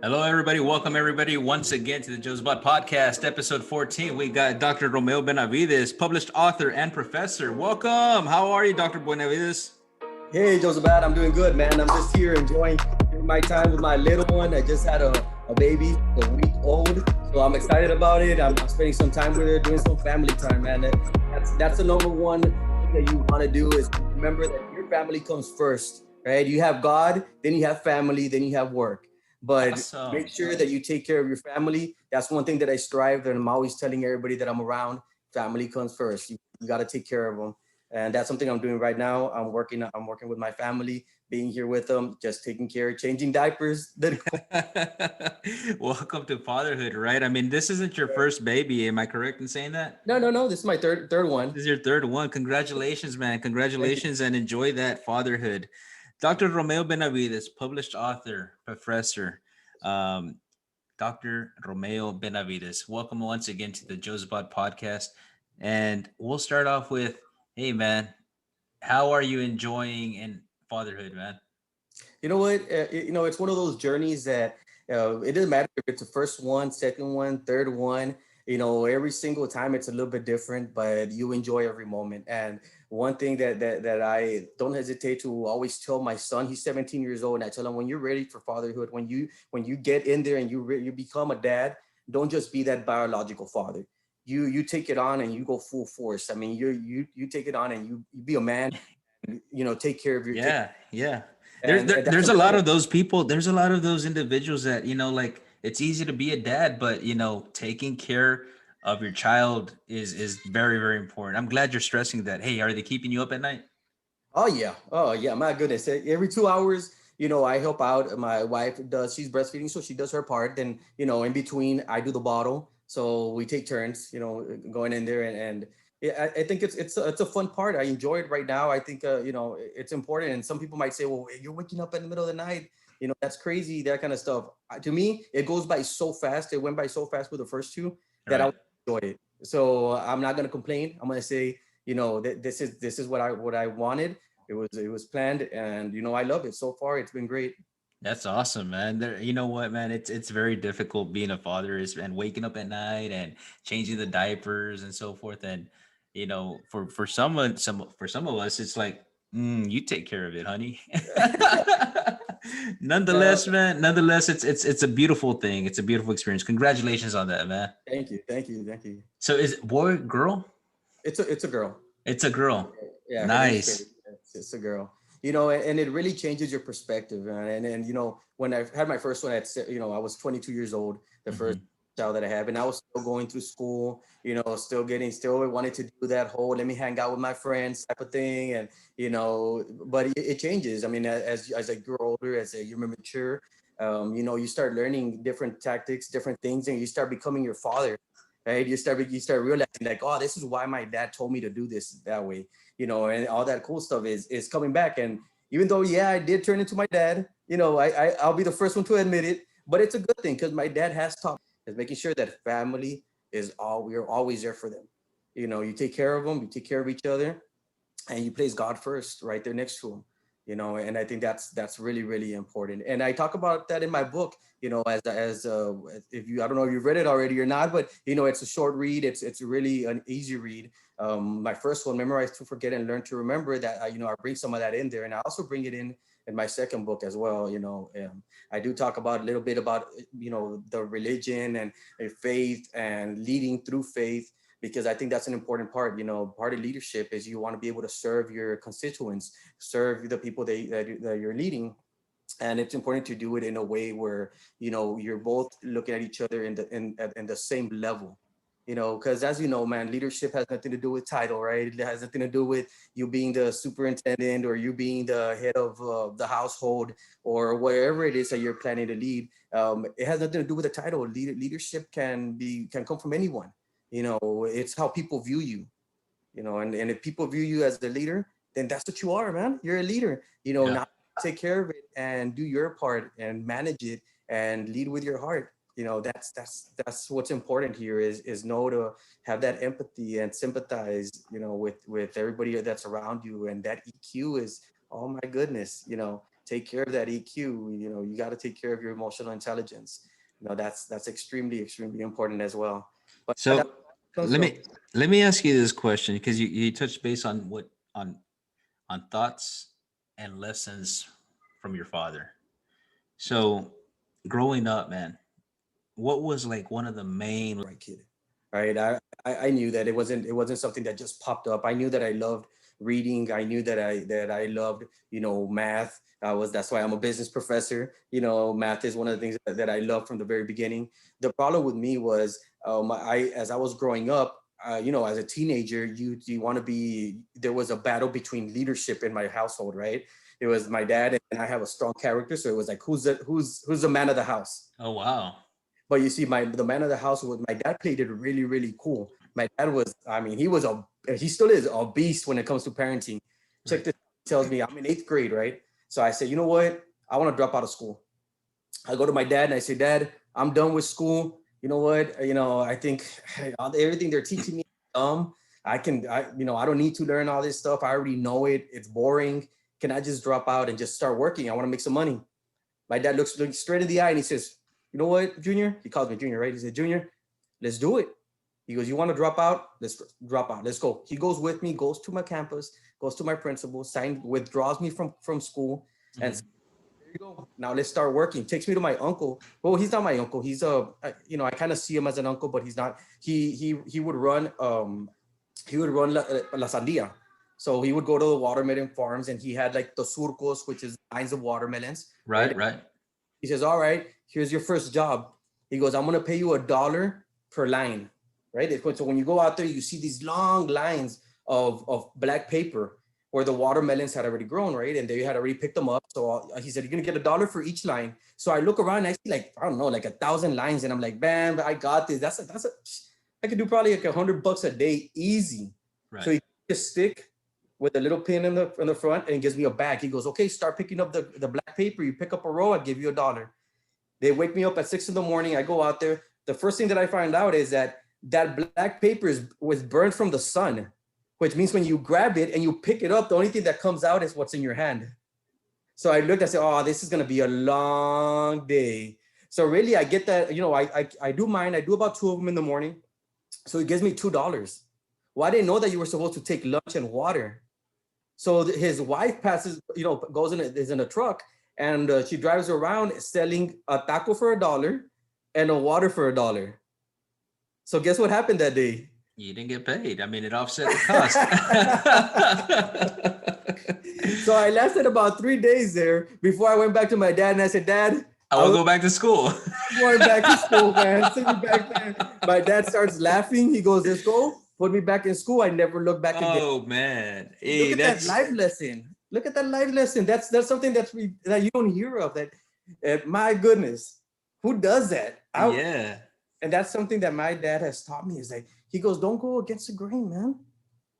Hello, everybody. Welcome, everybody, once again to the Jozabad Podcast, episode 14. We got Dr. Romeo Benavidez, published author and professor. Welcome. How are you, Dr. Benavidez? Hey, Jozabad, I'm doing good, man. I'm just here enjoying my time with my little one. I just had a baby, a week old, so I'm excited about it. I'm spending some time with her, doing some family time, man. That's the number one thing that you want to do is remember that your family comes first, right? You have God, then you have family, then you have work. But make Awesome. sure that you take care of your family. That's one thing that I strive, and I'm always telling everybody that I'm around. Family comes first. You got to take care of them, and that's something I'm doing right now. I'm working with my family, being here with them, just taking care, changing diapers. Welcome to fatherhood, right? I mean, this isn't your first baby. Am I correct in saying that? No. This is my third one. This is your third one. Congratulations, man. Thank you. Congratulations and enjoy that fatherhood. Dr. Romeo Benavidez, published author, professor. Um, Dr. Romeo Benavidez. Welcome once again to the Jozabad Podcast. And we'll start off with, hey man, how are you enjoying in fatherhood, man? You know what? It's one of those journeys that it doesn't matter if it's the first one, second one, third one. Every single time it's a little bit different, but you enjoy every moment. And one thing that I don't hesitate to always tell my son, he's 17 years old, and I tell him when you're ready for fatherhood, when you get in there and you become a dad, don't just be that biological father. You take it on and you go full force. I mean, you take it on and you be a man. Take care of your take, Yeah, yeah. and that's There's a lot important. of those people. There's a lot of those individuals that, like it's easy to be a dad, but taking care of your child is very, very important. I'm glad you're stressing that. Hey, are they keeping you up at night? Oh yeah, my goodness. Every 2 hours, I help out. My wife does, she's breastfeeding, so she does her part. Then, in between, I do the bottle. So we take turns, going in there and yeah, I think it's a fun part. I enjoy it right now. I think it's important. And some people might say, well, you're waking up in the middle of the night. That's crazy, that kind of stuff. To me, it goes by so fast. It went by so fast with the first two that I Right. enjoy it. So I'm not gonna complain. I'm gonna say, this is what I wanted. It was planned, and I love it so far. It's been great. That's awesome, man. You know what, man? It's very difficult being a father is and waking up at night and changing the diapers and so forth. And for some of us, it's like, you take care of it, honey. No, Nonetheless, man. Nonetheless, it's a beautiful thing. It's a beautiful experience. Congratulations on that, man. thank you. So is it boy, girl? It's a girl. It's a girl. Yeah, her name's Faye. Nice. It's a girl. And it really changes your perspective. And when I had my first one I was 22 years old, the first Mhm. child that I have, and I was still going through school, still wanted to do that whole let me hang out with my friends type of thing. And but it changes. I mean, as I grow older, you mature, you start learning different tactics, different things, and you start becoming your father. Right? You start realizing like, oh, this is why my dad told me to do this that way, and all that cool stuff is coming back. And even though, yeah, I did turn into my dad, I'll be the first one to admit it, but it's a good thing because my dad has taught me is making sure that family we're always there for them. You take care of them, you take care of each other, and you place God first right there next to him. And I think that's really really important. And I talk about that in my book. As if you I don't know if you've read it already or not, but it's a short read. It's really an easy read. My first one, Memorize to Forget and Learn to Remember, that I bring some of that in there, and I also bring it in my second book as well. I do talk about a little bit about the religion and faith and leading through faith, because I think that's an important part. Part of leadership is you want to be able to serve your constituents, serve the people that you're leading. And it's important to do it in a way where you're both looking at each other in the same level. Because as you know, man, leadership has nothing to do with title, right? It has nothing to do with you being the superintendent or you being the head of the household or wherever it is that you're planning to lead. It has nothing to do with the title. Leadership can come from anyone. It's how people view you. And if people view you as the leader, then that's what you are, man. You're a leader. Yeah. Now take care of it and do your part and manage it and lead with your heart. That's what's important here is know to have that empathy and sympathize, with everybody that's around you. And that EQ is, oh my goodness, take care of that EQ. You know, you got to take care of your emotional intelligence. You know, that's extremely important as well. But that So comes let from me ask you this question, because you touched base on on thoughts and lessons from your father. So growing up, man, what was like one of the main right kid, right? I knew that it wasn't something that just popped up. I knew that I loved reading. I knew that I loved, you know, math. That's why I'm a business professor. You know, math is one of the things that I love from the very beginning. The problem with me was, I as I was growing up, you know, as a teenager, you want to be. There was a battle between leadership in my household, right? It was my dad, and I have a strong character, so it was like, who's the man of the house? Oh wow. But you see, the man of the house was my dad. Played it really, really cool. My dad was, I mean, he still is a beast when it comes to parenting. Check Right. this. He tells me I'm in eighth grade, right? So I said, you know what? I want to drop out of school. I go to my dad and I say, Dad, I'm done with school. You know what? You know, I think everything they're teaching me is dumb. I don't need to learn all this stuff. I already know it. It's boring. Can I just drop out and just start working? I want to make some money. My dad looks straight in the eye and he says, you know what, Junior? He calls me Junior, right? He said, Junior, let's do it. He goes, you want to drop out? Let's drop out. Let's go. He goes with me, goes to my campus, goes to my principal, withdraws me from school, and Mhm. there you go. Now let's start working. Takes me to my uncle. Well, he's not my uncle. He's you know, I kind of see him as an uncle, but he's not. He would run La Sandia. So he would go to the watermelon farms and he had like the surcos, which is lines of watermelons, Right, right? right. He says, all right, here's your first job. He goes, I'm going to pay you $1 per line, right? So when you go out there, you see these long lines of black paper where the watermelons had already grown, right? And they had already picked them up. So he said, you're going to get $1 for each line. So I look around and I see like, I don't know, like 1,000 lines. And I'm like, bam, I got this. I could do probably like $100 a day, easy. So Right. he just stick with a little pin in the front and he gives me a bag. He goes, okay, start picking up the black paper. You pick up a row, I give you $1. They wake me up at 6 a.m. I go out there. The first thing that I find out is that black paper was burned from the sun, which means when you grab it and you pick it up, the only thing that comes out is what's in your hand. So I looked, I said, oh, this is going to be a long day. So really, I get that, you know, I do mine. I do about 2 of them in the morning. So it gives me $2. Well, I didn't know that you were supposed to take lunch and water. So his wife passes, you know, is in a truck, and she drives around selling a taco for $1 and a water for $1. So guess what happened that day? You didn't get paid. I mean, it offset the cost. So I lasted about 3 days there before I went back to my dad and I said, Dad, I will go back to school. I'm going back to school, man. Send me back there. My dad starts laughing. He goes, let's go. Put me back in school. I never looked back again. Oh man. Look Hey, at that that's life lesson. Look at that life lesson. That's something that you don't hear of. My goodness, who does that? yeah. And that's something that my dad has taught me. Is like he goes, don't go against the grain, man.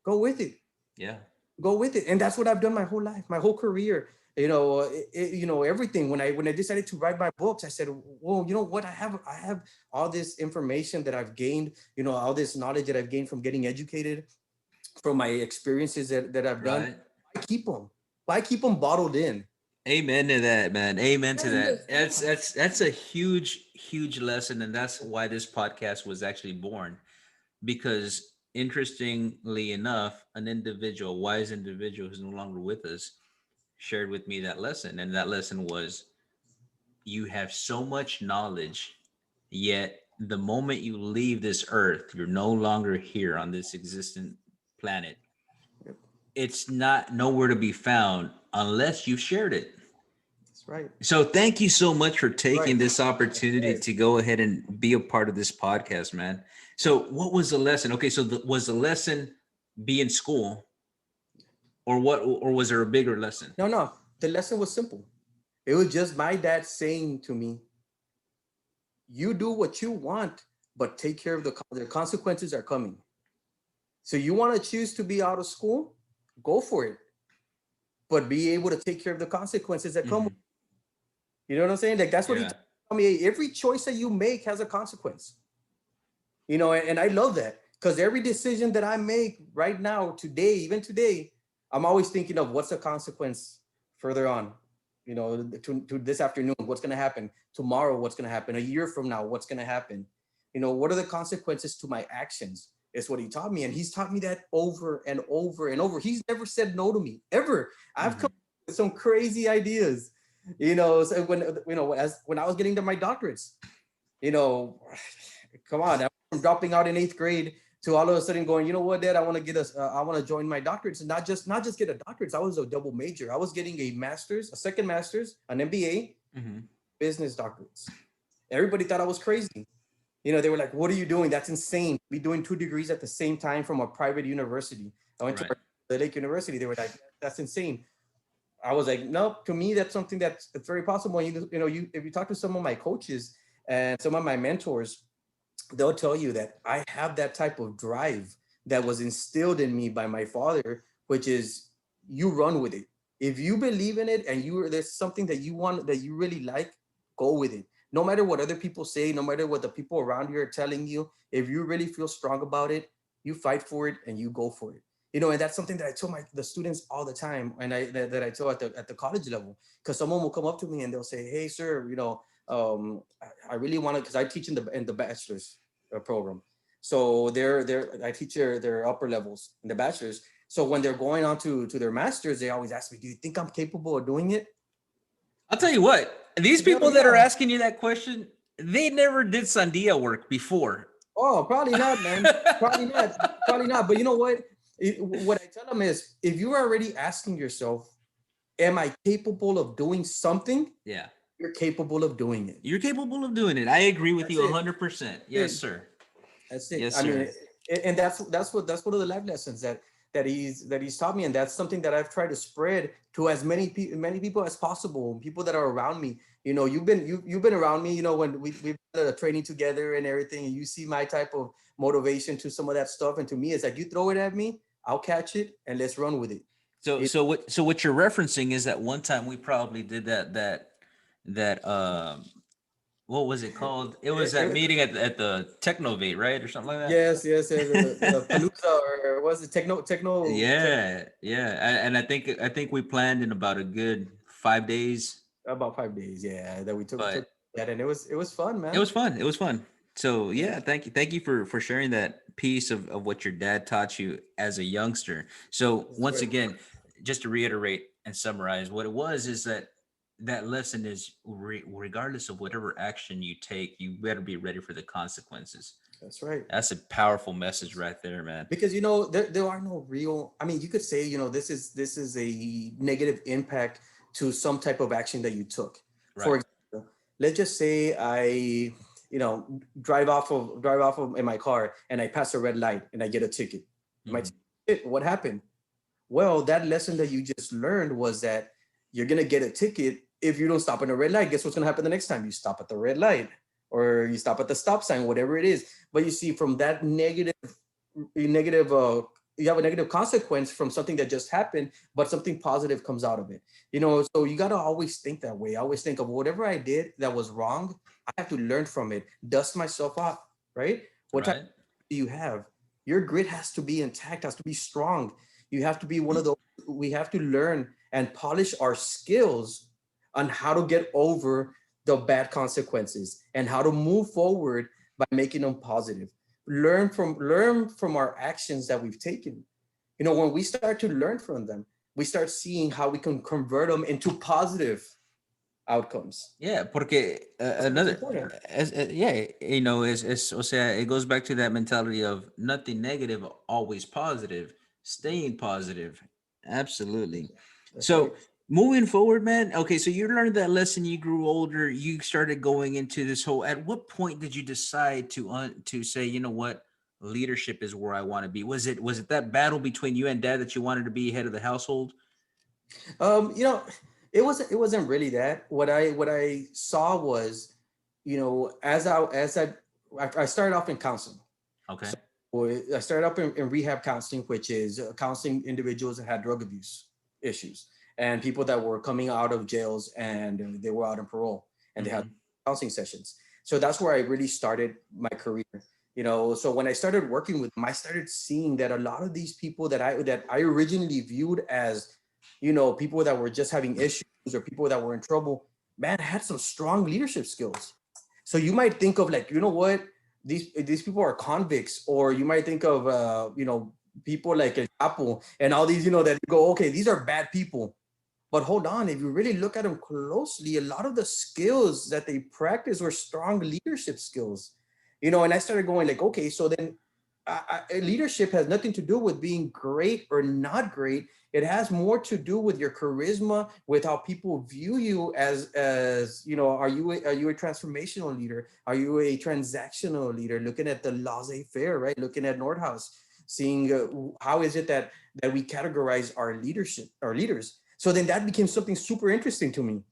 Go with it. Yeah. Go with it. And that's what I've done my whole life, my whole career. You know, everything. When I decided to write my books, I said, well, you know what? I have all this information that I've gained. You know, all this knowledge that I've gained from getting educated, from my experiences that I've done. Right. Why keep them bottled in? Amen to that, man. Amen to Man, that. That's a huge lesson, and that's why this podcast was actually born. Because interestingly enough, an individual, a wise individual who's no longer with us, shared with me that lesson, and that lesson was, you have so much knowledge, yet the moment you leave this earth, you're no longer here on this existent planet. It's not nowhere to be found unless you've shared it. That's right. So thank you so much for Right. taking this opportunity Yes. to go ahead and be a part of this podcast, man. So what was the lesson? Okay, so was the lesson be in school, or what, or was there a bigger lesson? No. The lesson was simple. It was just my dad saying to me, "You do what you want, but take care of the consequences are coming. So you want to choose to be out of school, go for it, but be able to take care of the consequences that come. Mhm. You know what I'm saying? Like that's what he Yeah. told me. Every choice that you make has a consequence. You know, and I love that because every decision that I make right now, today, even today, I'm always thinking of what's the consequence further on. to this afternoon, what's going to happen tomorrow, what's going to happen a year from now, what's going to happen, what are the consequences to my actions, is what he taught me. And he's taught me that over and over and over. He's never said no to me ever. I've come up with some crazy ideas, so when I was getting to my doctorates, come on, I'm dropping out in 8th grade to all of a sudden going, you know what, Dad, I want to join my doctorates, and not just get a doctorate. I was a double major. I was getting a master's, a second master's, an MBA, business doctorates. Everybody thought I was crazy. They were like, what are you doing? That's insane. Be doing 2 degrees at the same time from a private university. I went to the Lake University. They were like, that's insane. I was like, no, to me, that's something that's very possible. If you talk to some of my coaches and some of my mentors, they'll tell you that I have that type of drive that was instilled in me by my father, which is, you run with it. If you believe in it and there's something that you want, that you really like, go with it. No matter what other people say, no matter what the people around you are telling you, if you really feel strong about it, you fight for it and you go for it. And that's something that I tell the students all the time, and that I tell at the college level, because someone will come up to me and they'll say, hey, sir, I really want to, because I teach in the bachelor's program. So I teach their upper levels in the bachelor's. So when they're going on to their master's, they always ask me, do you think I'm capable of doing it? I'll tell you what, these people that are asking you that question, they never did Sandia work before. Oh, probably not, man. Probably not. But you know what? What I tell them is, if you're already asking yourself, am I capable of doing something? Yeah. You're capable of doing it. You're capable of doing it. I agree with you 100%. Yes, sir. That's it. Yes, I sir. mean, and that's one of the life lessons that he's taught me, and that's something that I've tried to spread to as many people as possible. People that are around me. You've been around me. When we've done training together and everything, and you see my type of motivation to some of that stuff. And to me, it's like, you throw it at me, I'll catch it, and let's run with it. So what you're referencing is that one time we probably did that what was it called? It was that meeting at the Technovate, right, or something like that. Yes. The Palooza, or was it Techno? Yeah. And I think we planned in about a good 5 days. About 5 days, yeah. That we took that, and it was fun, man. It was fun. So yeah, thank you for sharing that piece of what your dad taught you as a youngster. So once again, just to reiterate and summarize, what it was is that lesson is, regardless of whatever action you take, you better be ready for the consequences. That's right. That's a powerful message right there, man. Because there are no real, I mean, you could say, this is a negative impact to some type of action that you took. Right. For example, let's just say I drive off of in my car and I pass a red light and I get a ticket. What happened? Well, that lesson that you just learned was that you're going to get a ticket if you don't stop at a red light. Guess what's going to happen the next time? You stop at the red light, or you stop at the stop sign, whatever it is. But you see, from that negative, you have a negative consequence from something that just happened, but something positive comes out of it. So you got to always think that way. I always think of whatever I did that was wrong, I have to learn from it, dust myself off, right? What type do you have? Your grit has to be intact, has to be strong. You have to be one of those. We have to learn and polish our skills on how to get over the bad consequences and how to move forward by making them positive. Learn from our actions that we've taken. When we start to learn from them, we start seeing how we can convert them into positive outcomes. Yeah, porque it goes back to that mentality of nothing negative, always positive, staying positive. Absolutely. That's so right. Moving forward, man. Okay, so you learned that lesson. You grew older. You started going into this whole. At what point did you decide to say, you know what, leadership is where I want to be? Was it that battle between you and Dad that you wanted to be head of the household? It wasn't really that. What I saw was, as I started off in counseling. Okay. So I started up in rehab counseling, which is counseling individuals that had drug abuse issues and people that were coming out of jails and they were out on parole and they had counseling sessions. So that's where I really started my career. So when I started working with them, I started seeing that a lot of these people that I originally viewed as, people that were just having issues, or people that were in trouble, man, had some strong leadership skills. So you might think of like, you know what, these people are convicts, or you might think of people like El Chapo and all these, that you go, okay, these are bad people. But hold on, if you really look at them closely, a lot of the skills that they practice were strong leadership skills. And I started going like, okay, so then leadership has nothing to do with being great or not great. It has more to do with your charisma, with how people view you as are you a transformational leader? Are you a transactional leader? Looking at the laissez-faire, right? Looking at Nordhaus, seeing how is it that we categorize our leaders. So then that became something super interesting to me.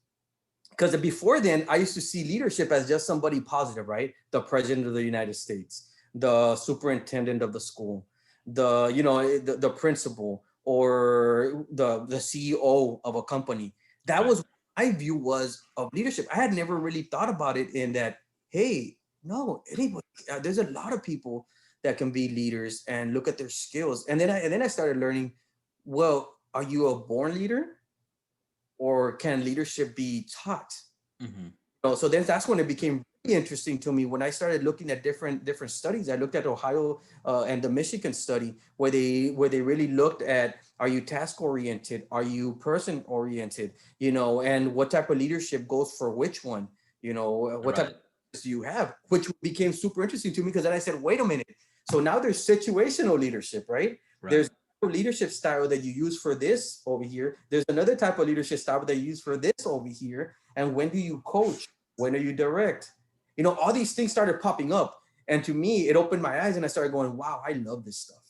Because before then, I used to see leadership as just somebody positive, right? The president of the United States, the superintendent of the school, the principal, or the CEO of a company. That was my view was of leadership. I had never really thought about it in that, hey, no, anybody, there's a lot of people that can be leaders, and look at their skills. And then I started learning, well, are you a born leader, or can leadership be taught? So then that's when it became really interesting to me, when I started looking at different studies. I looked at Ohio and the Michigan study, where they really looked at, are you task oriented, are you person oriented, and what type of leadership goes for which one, what type of do you have, which became super interesting to me, because then I said, wait a minute, so now there's situational leadership, right? There's leadership style that you use for this over here. There's another type of leadership style that you use for this over here. And when do you coach? When do you direct? All these things started popping up. And to me, it opened my eyes, and I started going, wow, I love this stuff.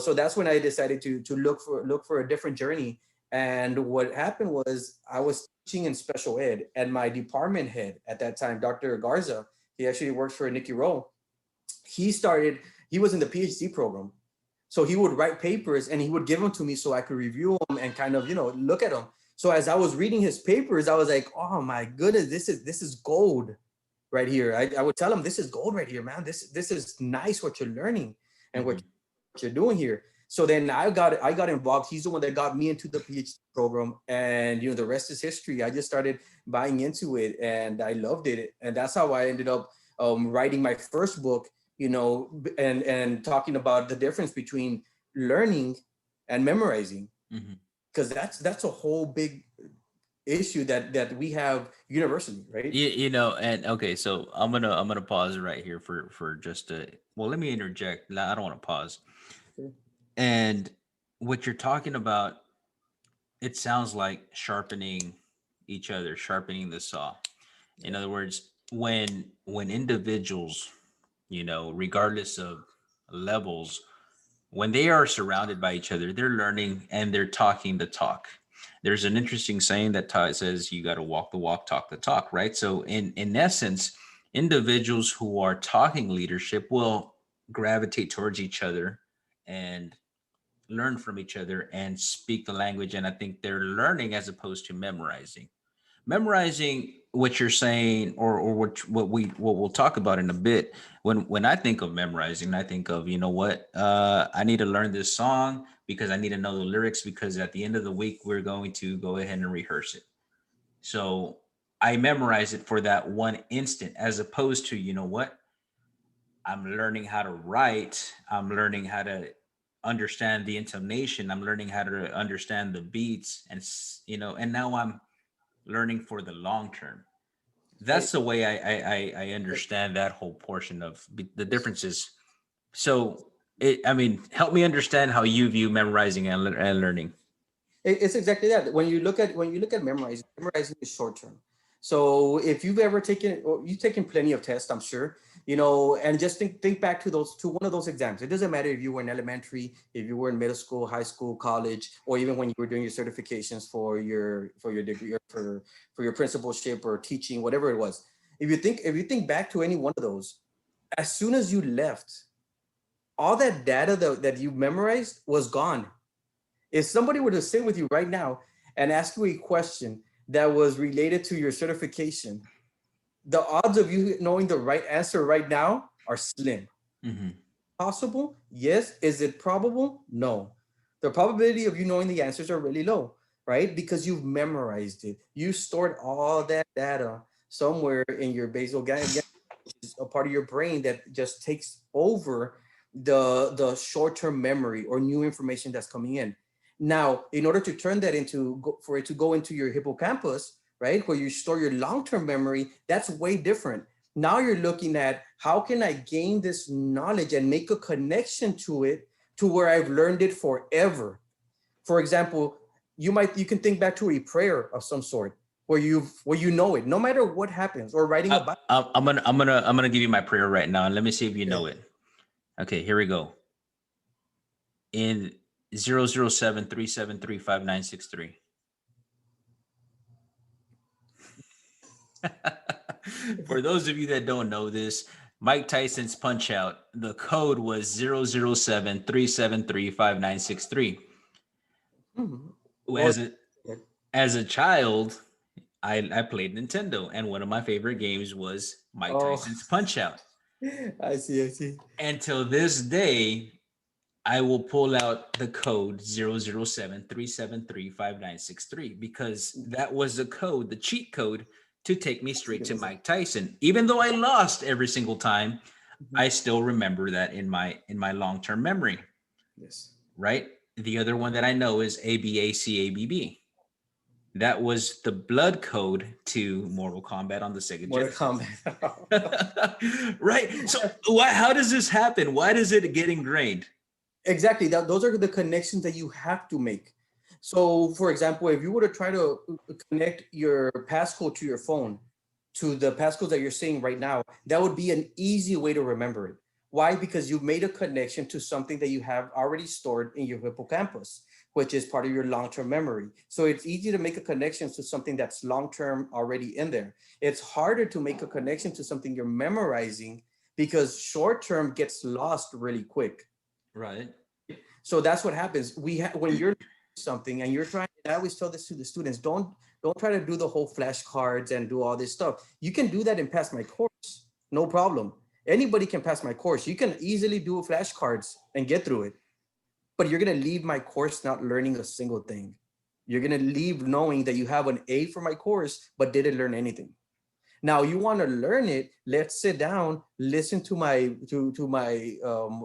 So that's when I decided to look for a different journey. And what happened was, I was teaching in special ed, and my department head at that time, Dr. Garza, he actually worked for Nicky Rowe. He was in the PhD program. So he would write papers, and he would give them to me so I could review them and kind of, look at them. So as I was reading his papers, I was like, oh my goodness, this is gold right here. I would tell him, this is gold right here, man. This is nice what you're learning and what you're doing here. So then I got involved. He's the one that got me into the PhD program, and the rest is history. I just started buying into it, and I loved it. And that's how I ended up writing my first book, and talking about the difference between learning and memorizing, because that's a whole big issue that we have universally, right? And okay, so I'm gonna pause right here for just let me interject. I don't want to pause. Sure. And what you're talking about, it sounds like sharpening each other, sharpening the saw. In other words, when individuals, regardless of levels, when they are surrounded by each other, they're learning and they're talking the talk. There's an interesting saying that says you got to walk the walk, talk the talk, right? So in essence, individuals who are talking leadership will gravitate towards each other and learn from each other and speak the language. And I think they're learning as opposed to memorizing what you're saying, or what we'll talk about in a bit. When I think of memorizing, I think of, I need to learn this song because I need to know the lyrics, because at the end of the week we're going to go ahead and rehearse it. So I memorize it for that one instant, as opposed to, I'm learning how to write, I'm learning how to understand the intonation, I'm learning how to understand the beats, and now I'm learning for the long term. That's the way I understand that whole portion of the differences. So help me understand how you view memorizing and learning. It's exactly that. When you look at memorizing is short term. So if you've ever taken, or you've taken plenty of tests, I'm sure, and just think back to one of those exams. It doesn't matter if you were in elementary, if you were in middle school, high school, college, or even when you were doing your certifications for your degree, or for your principalship or teaching, whatever it was. If you think back to any one of those, as soon as you left, all that data that you memorized was gone. If somebody were to sit with you right now and ask you a question that was related to your certification, the odds of you knowing the right answer right now are slim. Possible? Yes. Is it probable? No. The probability of you knowing the answers are really low. right? Because you've memorized it. You stored all that data somewhere in your basal ganglia, which is a part of your brain that just takes over the short-term memory or new information that's coming in. Now, in order to turn that into for it to go into your hippocampus, right, where you store your long-term memory, that's way different. Now you're looking at how can I gain this knowledge and make a connection to it to where I've learned it forever. For example, you can think back to a prayer of some sort where you know it, no matter what happens, or writing a Bible. I'm gonna give you my prayer right now, and let me see if you Okay. know it. Okay, here we go. In 007-373-5963. For those of you that don't know this, Mike Tyson's Punch Out, the code was 007-373-5963. Mhm. Well, As a as a child, I played Nintendo, and one of my favorite games was Mike oh, Tyson's Punch Out. I see, I see. And till this day, I will pull out the code 007-373-5963 because that was the code, the cheat code to take me straight to Mike Tyson. Even though I lost every single time, Mhm. I still remember that in my long-term memory, Yes. right? The other one that I know is ABACABB. That was the blood code to Mortal Kombat on the Sega Mortal Genesis. Kombat. Right? So how does this happen? Why does it get ingrained? Exactly. Those are the connections that you have to make. So, for example, if you were to try to connect your passcode to your phone to the passcodes that you're seeing right now, that would be an easy way to remember it. Why? Because you've made a connection to something that you have already stored in your hippocampus, which is part of your long-term memory. So it's easy to make a connection to something that's long-term already in there. It's harder to make a connection to something you're memorizing because short-term gets lost really quick. Right. So that's what happens. When you're something and you're trying, and I always tell this to the students, don't try to do the whole flashcards and do all this stuff. You can do that and pass my course, no problem. Anybody can pass my course. You can easily do flashcards and get through it, but you're gonna leave my course not learning a single thing. You're gonna leave knowing that you have an A for my course, but didn't learn anything. Now you want to learn it. Let's sit down, listen to my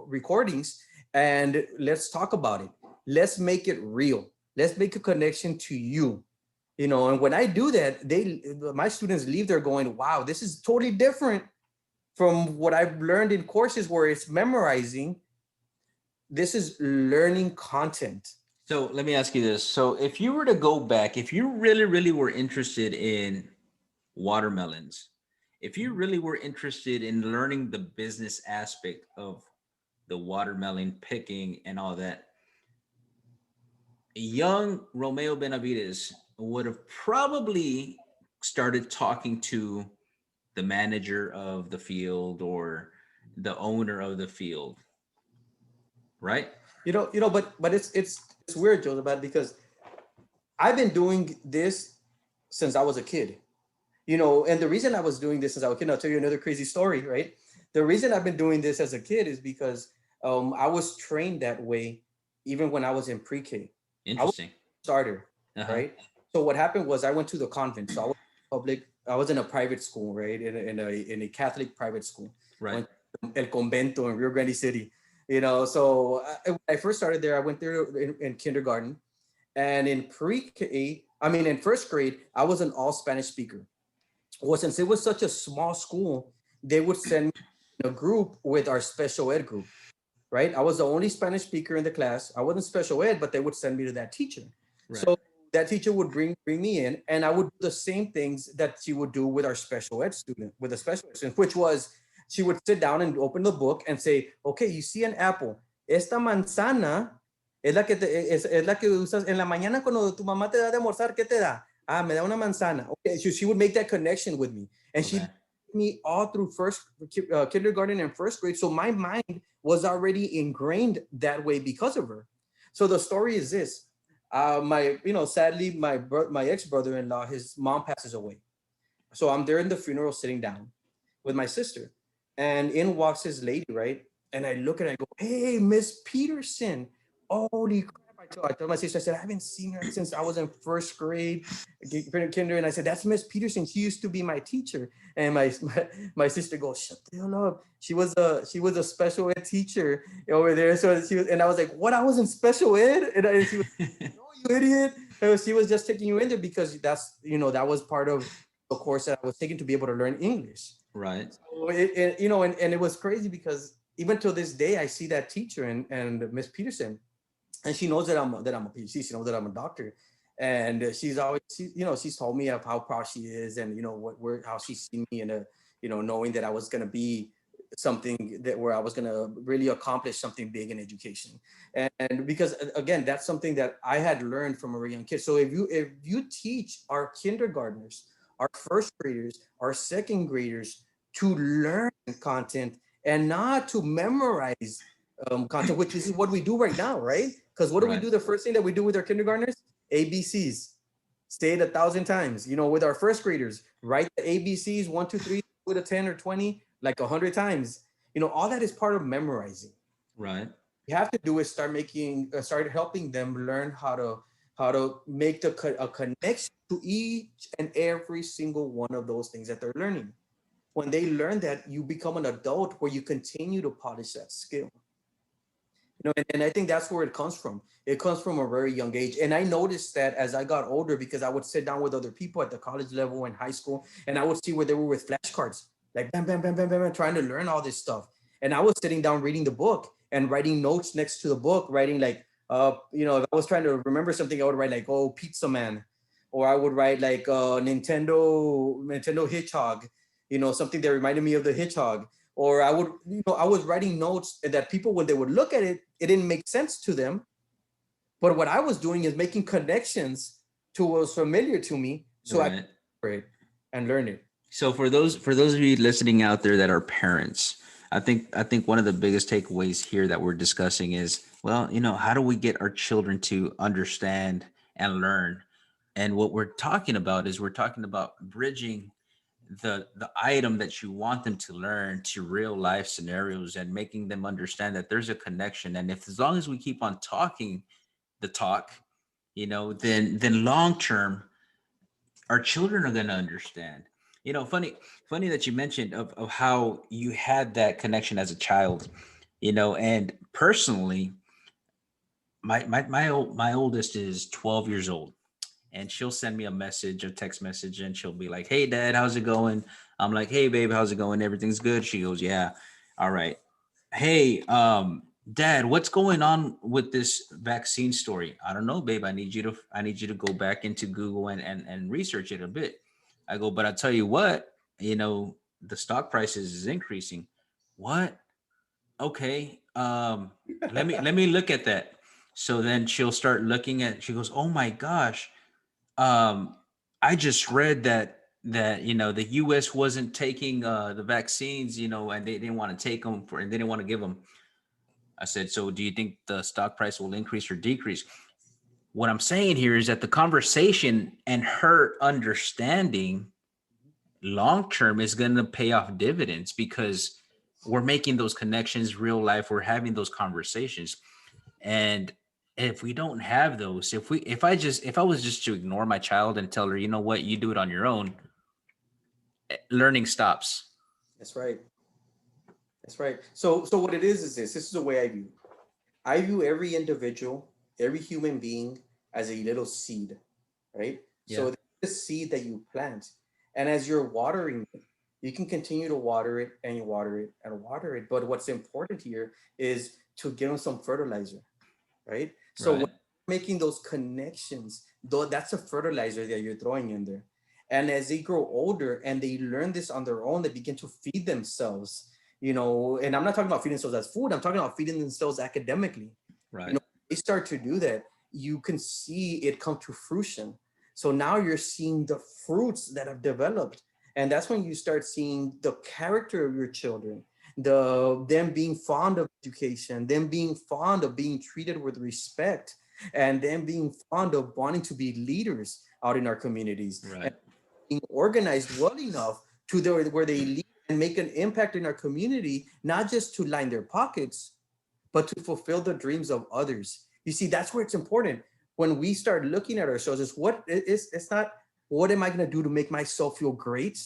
recordings, and let's talk about it. Let's make it real. Let's make a connection to you. You know, and when I do that, my students leave there going, "Wow, this is totally different from what I've learned in courses where it's memorizing. This is learning content." So let me ask you this. So if you were to go back, if you really, really were interested in watermelons, if you really were interested in learning the business aspect of the watermelon picking and all that, young Romeo Benavidez would have probably started talking to the manager of the field or the owner of the field, right? But it's weird, Joseph, because I've been doing this since I was a kid. And the reason I was doing this as a kid, I'll tell you another crazy story, right? The reason I've been doing this as a kid is because I was trained that way even when I was in pre-K. I was Interesting. a starter, Uh-huh. right? So what happened was I went to the convent. So I was in a private school, right? In a Catholic private school. I Right. went to El Convento in Rio Grande City. So when I first started there, I went there in kindergarten. And in pre-K, I mean, in first grade, I was an all Spanish speaker. Well, since it was such a small school, they would send me in a group with our special ed group, right? I was the only Spanish speaker in the class. I wasn't special ed, but they would send me to that teacher. Right. So that teacher would bring me in, and I would do the same things that she would do with our special ed student, with the special ed student, which was she would sit down and open the book and say, okay, you see an apple. Esta manzana es la que usas en la mañana cuando tu mamá te da de almorzar, ¿qué te da? Ah, me da una manzana. Okay, so she would make that connection with me. And she Okay. me all through kindergarten and first grade. So my mind was already ingrained that way because of her. So the story is this: sadly, my ex brother-in-law, his mom passes away. So I'm there in the funeral, sitting down with my sister, and in walks this lady, right? And I look at her, I go, "Hey, Miss Peterson! Holy crap! I I told my sister, I said, I haven't seen her since I was in first grade, kinder. And I said, that's Miss Peterson. She used to be my teacher. And my sister goes, shut the hell up. She was a special ed teacher over there. So she was, and I was like, what? I was in special ed? And she was, no, you idiot. And she was just taking you in there because that was part of the course that I was taking to be able to learn English. Right. So and it was crazy because even till this day, I see that teacher and Miss Peterson, and she knows that I'm a PhD. She knows that I'm a doctor, and she's told me of how proud she is, and how she seen me in a knowing that I was gonna be something that where I was gonna really accomplish something big in education, and because again, that's something that I had learned from a very young kid. So if you teach our kindergartners, our first graders, our second graders to learn content and not to memorize content, which is what we do right now, right? Because what do we do? The first thing that we do with our kindergartners, ABCs, say it 1,000 times. With our first graders, write the ABCs 1, 2, 3 with a 10 or 20 like 100 times. All that is part of memorizing. Right. You have to do is start helping them learn how to make a connection to each and every single one of those things that they're learning. When they learn that, you become an adult where you continue to polish that skill. And I think that's where it comes from. It comes from a very young age. And I noticed that as I got older, because I would sit down with other people at the college level and high school, and I would see where they were with flashcards, like bam, bam, bam, bam, bam, bam, trying to learn all this stuff. And I was sitting down reading the book and writing notes next to the book, writing like, if I was trying to remember something, I would write like, oh, Pizza Man, or I would write like Nintendo Hedgehog, something that reminded me of the Hedgehog. Or I was writing notes that people, when they would look at it, it didn't make sense to them. But what I was doing is making connections to what was familiar to me, so I could read and learn it. So for those of you listening out there that are parents, I think one of the biggest takeaways here that we're discussing is, well, how do we get our children to understand and learn? And what we're talking about bridging the item that you want them to learn to real life scenarios and making them understand that there's a connection. And as long as we keep on talking the talk, then long term, our children are going to understand. Funny that you mentioned of how you had that connection as a child, and personally, my oldest is 12 years old. And she'll send me a text message, and she'll be like, hey, Dad, how's it going? I'm like, hey, babe, how's it going? Everything's good. She goes, yeah. All right. Hey, Dad, what's going on with this vaccine story? I don't know, babe. I need you to go back into Google and research it a bit. I go, but I'll tell you what, the stock prices is increasing. What? Okay. Let me look at that. So then she'll start looking at, she goes, oh my gosh. I just read that the U.S. wasn't taking the vaccines, and they didn't want to take them and they didn't want to give them. I said, so do you think the stock price will increase or decrease? What I'm saying here is that the conversation and her understanding long term is going to pay off dividends because we're making those connections real life. We're having those conversations. And if we don't have those, if I was just to ignore my child and tell her, you know what, you do it on your own, learning stops. That's right. That's right. So what it is this is the way I view every individual, every human being as a little seed, right? Yeah. So the seed that you plant, and as you're watering it, you can continue to water it and you water it and water it. But what's important here is to give them some fertilizer, right? So when making those connections, though, that's a fertilizer that you're throwing in there. And as they grow older and they learn this on their own, they begin to feed themselves, and I'm not talking about feeding themselves as food. I'm talking about feeding themselves academically. Right. They start to do that. You can see it come to fruition. So now you're seeing the fruits that have developed. And that's when you start seeing the character of your children, them being fond of education, them being fond of being treated with respect, and them being fond of wanting to be leaders out in our communities. Right. And being organized well enough to where they lead and make an impact in our community, not just to line their pockets, but to fulfill the dreams of others. You see, that's where it's important. When we start looking at ourselves, it's not what am I going to do to make myself feel great?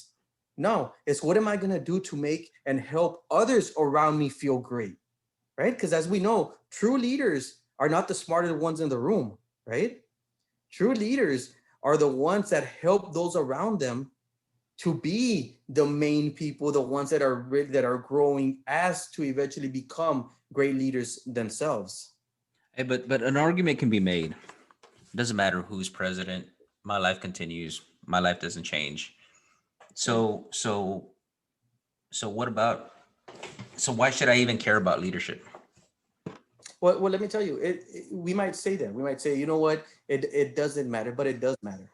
No, it's what am I going to do to make and help others around me feel great, right? Because as we know, true leaders are not the smartest ones in the room, right? True leaders are the ones that help those around them to be the main people, the ones that are growing as to eventually become great leaders themselves. Hey, but an argument can be made. It doesn't matter who's president. My life continues. My life doesn't change. Right. So what about? So why should I even care about leadership? Well, let me tell you, we might say that. We might say, you know what, it doesn't matter, but it does matter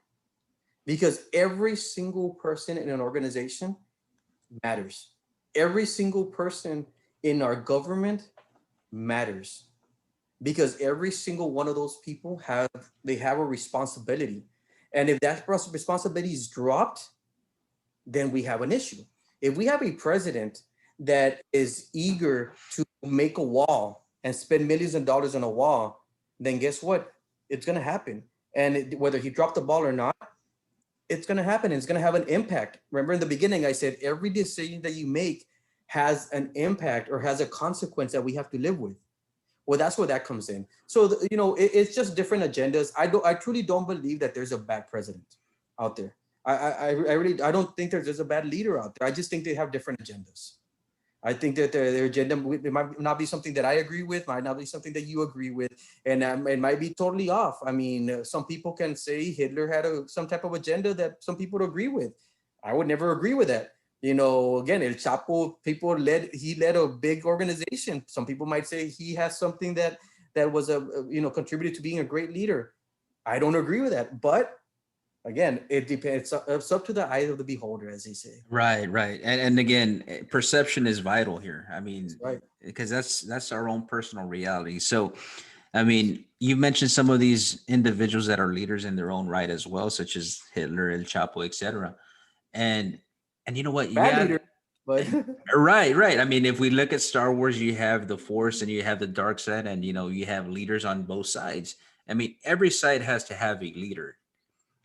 because every single person in an organization matters. Every single person in our government matters because every single one of those people have a responsibility. And if that responsibility is dropped, then we have an issue. If we have a president that is eager to make a wall and spend millions of dollars on a wall, then guess what? It's going to happen. And whether he dropped the ball or not, it's going to happen. It's going to have an impact. Remember in the beginning, I said every decision that you make has an impact or has a consequence that we have to live with. Well, that's where that comes in. So, it's just different agendas. I truly don't believe that there's a bad president out there. I really, I don't think there's a bad leader out there. I just think they have different agendas. I think that their agenda, it might not be something that I agree with, might not be something that you agree with, and it might be totally off. I mean, some people can say Hitler had some type of agenda that some people agree with. I would never agree with that. Again, El Chapo, he led a big organization. Some people might say he has something that was contributed to being a great leader. I don't agree with that, but again, it depends. It's up to the eye of the beholder, as they say. Right. And again, perception is vital here. I mean, That's right. because that's our own personal reality. So, I mean, you mentioned some of these individuals that are leaders in their own right as well, such as Hitler, El Chapo, etc. And you know what? Bad Yeah, leader, but right. I mean, if we look at Star Wars, you have the Force and you have the dark side, and you have leaders on both sides. I mean, every side has to have a leader.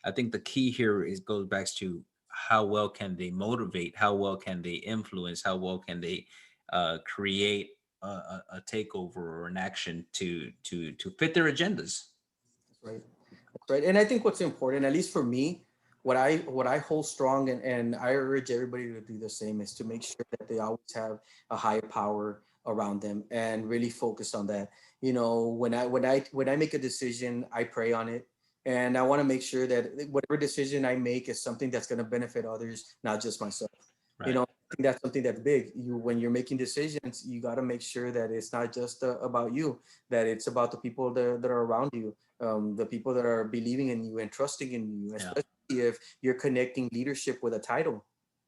I think the key here is goes back to how well can they motivate, how well can they influence, how well can they create a takeover or an action to fit their agendas. that's right. That's right. And I think what's important, at least for me, what I hold strong and I urge everybody to do the same is to make sure that they always have a higher power around them and really focus on that. When I make a decision, I pray on it. And I want to make sure that whatever decision I make is something that's going to benefit others, not just myself. Right. I think that's something that's big. When you're making decisions, you got to make sure that it's not just about you, that it's about the people that are around you, the people that are believing in you and trusting in you, Yeah. especially if you're connecting leadership with a title.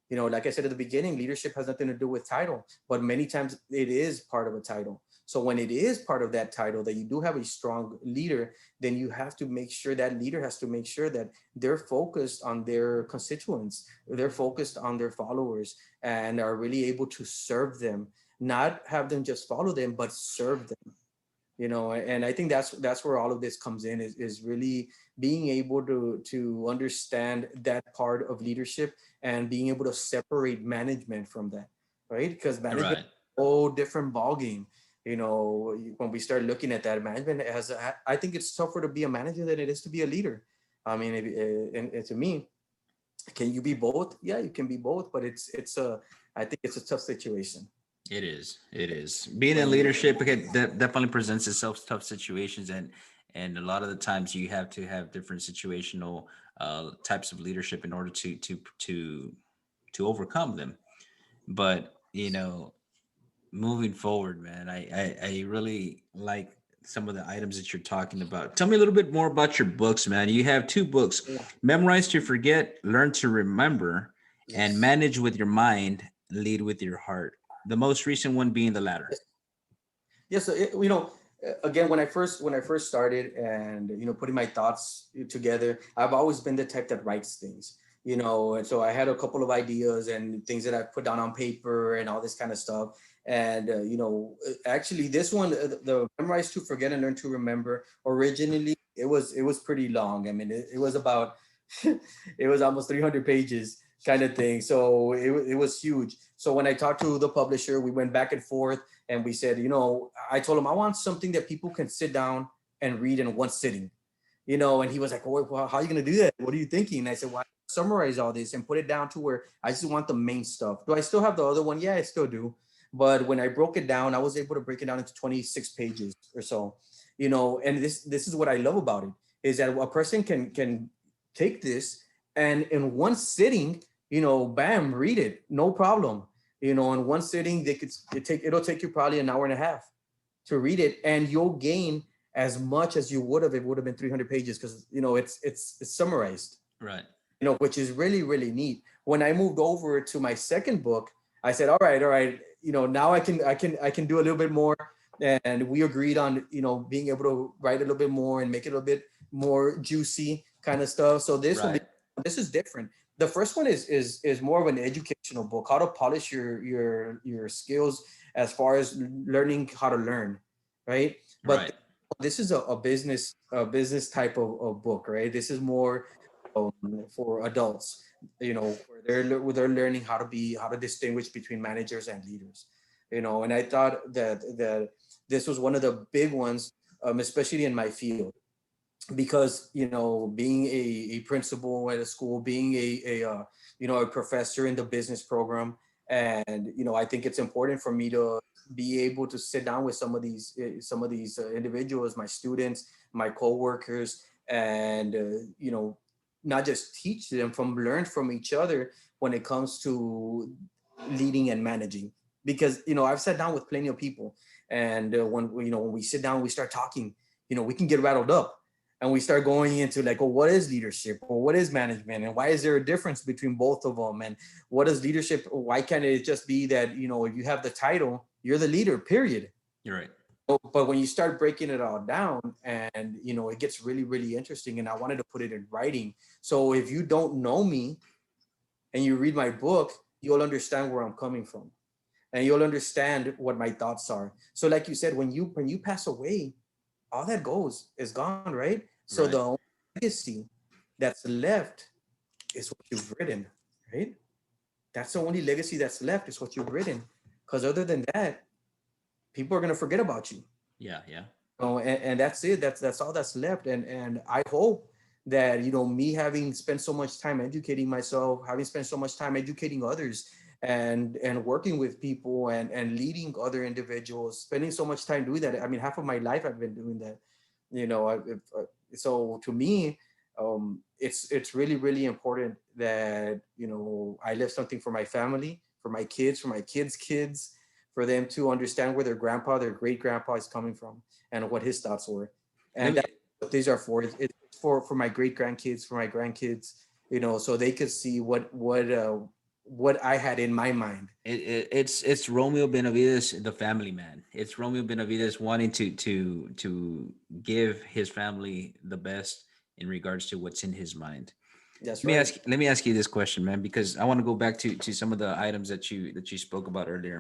Like I said at the beginning, leadership has nothing to do with title, but many times it is part of a title. So when it is part of that title that you do have a strong leader, then you have to make sure that leader has to make sure that they're focused on their constituents, they're focused on their followers, and are really able to serve them, not have them just follow them, but serve them. And I think that's where all of this comes in is really being able to understand that part of leadership and being able to separate management from that, right? Because management Right. is a whole different ballgame. When we start looking at that, management I think it's tougher to be a manager than it is to be a leader. I mean, and to me, can you be both? Yeah, you can be both, but I think it's a tough situation. It is. It is. Being in When you leadership, okay, that definitely presents itself tough situations, and a lot of the times you have to have different situational types of leadership in order to overcome them. But moving forward, man, I really like some of the items that you're talking about. Tell me a little bit more about your books, man. You have two books: Yeah. Memorize to Forget, Learn to Remember, and Yes. Manage with Your Mind, Lead with Your Heart. The most recent one being the latter. Yes, so again, when I first started and putting my thoughts together, I've always been the type that writes things. and so I had a couple of ideas and things that I put down on paper and all this kind of stuff. And actually, this one, the Memorize to Forget and Learn to Remember, originally it was pretty long. I mean, it was about it was almost 300 pages kind of thing. So it was huge. So when I talked to the publisher, we went back and forth, and we said, I told him I want something that people can sit down and read in one sitting. And he was like, well, how are you going to do that? What are you thinking? And I said, well, summarize all this and put it down to where I just want the main stuff. Do I still have the other one? Yeah, I still do. But when I broke it down, I was able to break it down into 26 pages or so, and this is what I love about it, is that a person can take this and in one sitting, bam, read it, no problem. In one sitting, it'll take you probably an hour and a half to read it, and you'll gain as much as you would have. It would have been 300 pages because it's summarized, Right. which is really really neat. When I moved over to my second book, I said, all right, now I can do a little bit more, and we agreed on being able to write a little bit more and make it a little bit more juicy kind of stuff. So this is different. The first one is more of an educational book, how to polish your skills as far as learning how to learn, right? But Right. this is a business type of book, right? This is more for adults, where they're learning how to distinguish between managers and leaders, and I thought that this was one of the big ones, especially in my field, because being a principal at a school, being a professor in the business program, and I think it's important for me to be able to sit down with some of these individuals, my students, my coworkers, and not just teach them, learn from each other when it comes to leading and managing. Because I've sat down with plenty of people, and when we sit down, we start talking, we can get rattled up, and we start going into like, oh, what is leadership, or what is management, and why is there a difference between both of them, and what is leadership? Why can't it just be that if you have the title, you're the leader, period? You're right. But when you start breaking it all down, and it gets really really interesting, and I wanted to put it in writing, so if you don't know me and you read my book, you'll understand where I'm coming from, and you'll understand what my thoughts are. So like you said, when you pass away, all that goes is gone, right? So the Right. only legacy that's left is what you've written, right? That's the only legacy that's left, is what you've written. Because other than that, people are gonna forget about you. Yeah. Yeah. Oh, and that's it. That's all that's left. And I hope that me having spent so much time educating myself, having spent so much time educating others, and working with people, and leading other individuals, spending so much time doing that. I mean, half of my life I've been doing that. So to me, it's really really important that I left something for my family, for my kids, for my kids' kids, for them to understand where their great grandpa is coming from, and what his thoughts were. Let And me that's what these are for. It's for my great grandkids, for my grandkids, so they could see what I had in my mind. it's Romeo Benavidez, the family man. It's Romeo Benavidez wanting to give his family the best in regards to what's in his mind. That's Let me right. ask let me ask you this question, man, because I want to go back to some of the items that you spoke about earlier.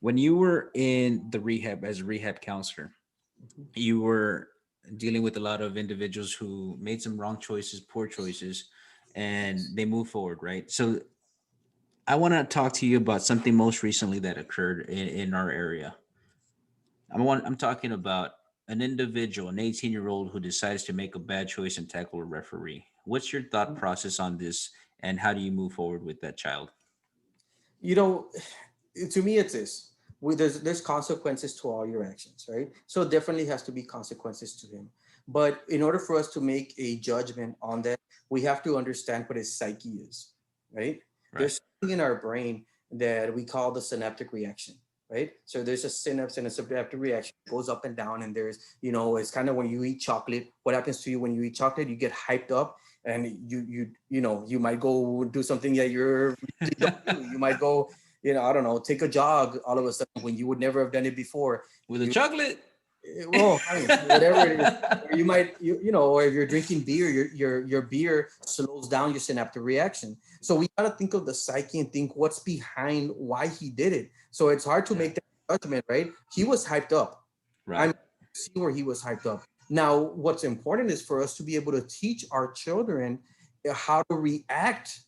When you were in the rehab as a rehab counselor, Mhm. you were dealing with a lot of individuals who made some wrong choices, poor choices, and they move forward, right? So I want to talk to you about something most recently that occurred in our area. I'm talking about an individual, an 18-year-old who decides to make a bad choice and tackle a referee. What's your thought process on this, and how do you move forward with that child? you know to me it's this. There's consequences to all your actions, right? So definitely has to be consequences to him. But in order for us to make a judgment on that, we have to understand what his psyche is, right? Right. There's something in our brain that we call the synaptic reaction, right? So there's a synapse and a synaptic reaction. It goes up and down, and there's, it's kind of when you eat chocolate. What happens to you when you eat chocolate? You get hyped up, and you might go do something that you're usually don't do. You might go, I don't know, take a jog all of a sudden when you would never have done it before. With a You chocolate? Well, I mean, whatever it is, or you might, or if you're drinking beer, your beer slows down your synaptic reaction. So we gotta think of the psyche and think what's behind why he did it. So it's hard to Yeah. make that judgment, right? He was hyped up. Right. I'm see where he was hyped up. Now, what's important is for us to be able to teach our children how to react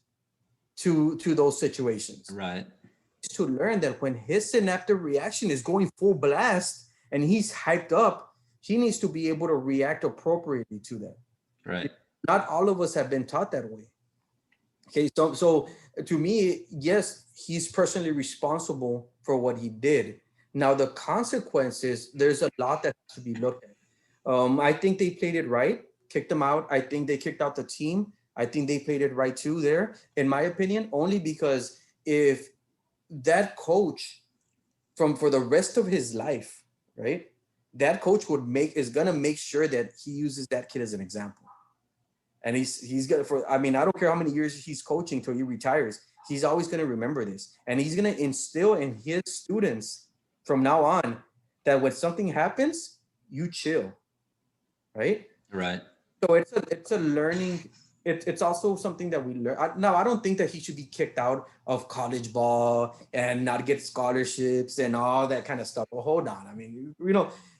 to those situations, Right. to learn that when his synaptic reaction is going full blast and he's hyped up, he needs to be able to react appropriately to that. Right. Not all of us have been taught that way. Okay, so to me, yes, he's personally responsible for what he did. Now the consequences, there's a lot that has to be looked at. I think they played it right, kicked him out. I think they kicked out the team. I think they played it right too there, in my opinion, only because if that coach from for the rest of his life, right? That coach is gonna make sure that he uses that kid as an example. And he's gonna for I mean, I don't care how many years he's coaching till he retires, he's always gonna remember this. And he's gonna instill in his students from now on that when something happens, you chill, right? Right. So it's a learning. It's also something that we learn. Now, I don't think that he should be kicked out of college ball and not get scholarships and all that kind of stuff. Well, hold on. I mean,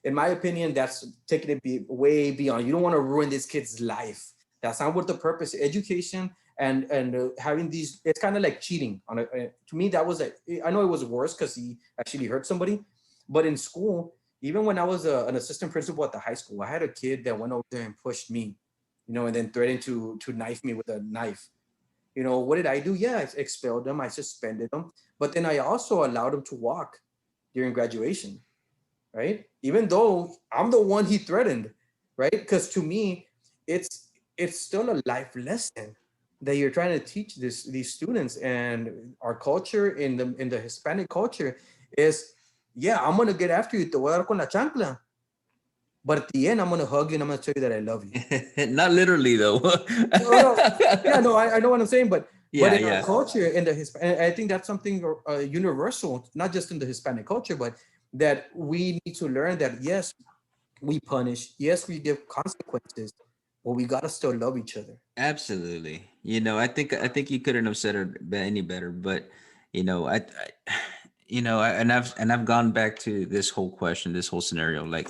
in my opinion, that's taking it way beyond. You don't want to ruin this kid's life. That's not what the purpose. Education and having these. It's kind of like cheating. To me, that was I know it was worse because he actually hurt somebody, but in school, even when I was an assistant principal at the high school, I had a kid that went over there and pushed me, and then threatened to knife me with a knife. What did I do? Yeah, I expelled them. I suspended them. But then I also allowed him to walk during graduation, right? Even though I'm the one he threatened, right? Because to me, it's still a life lesson that you're trying to teach these students. And our culture in the Hispanic culture is, yeah, I'm gonna get after you, te voy a dar con la chancla. But at the end, I'm gonna hug you and I'm gonna tell you that I love you. Not literally though. No, yeah, no, I know what I'm saying, but Yeah, in our yeah. culture, in the Hispanic, I think that's something universal, not just in the Hispanic culture, but that we need to learn that yes, we punish, yes, we give consequences, but we gotta still love each other. Absolutely. I think you couldn't have said it any better, but and I've gone back to this whole question, this whole scenario. Like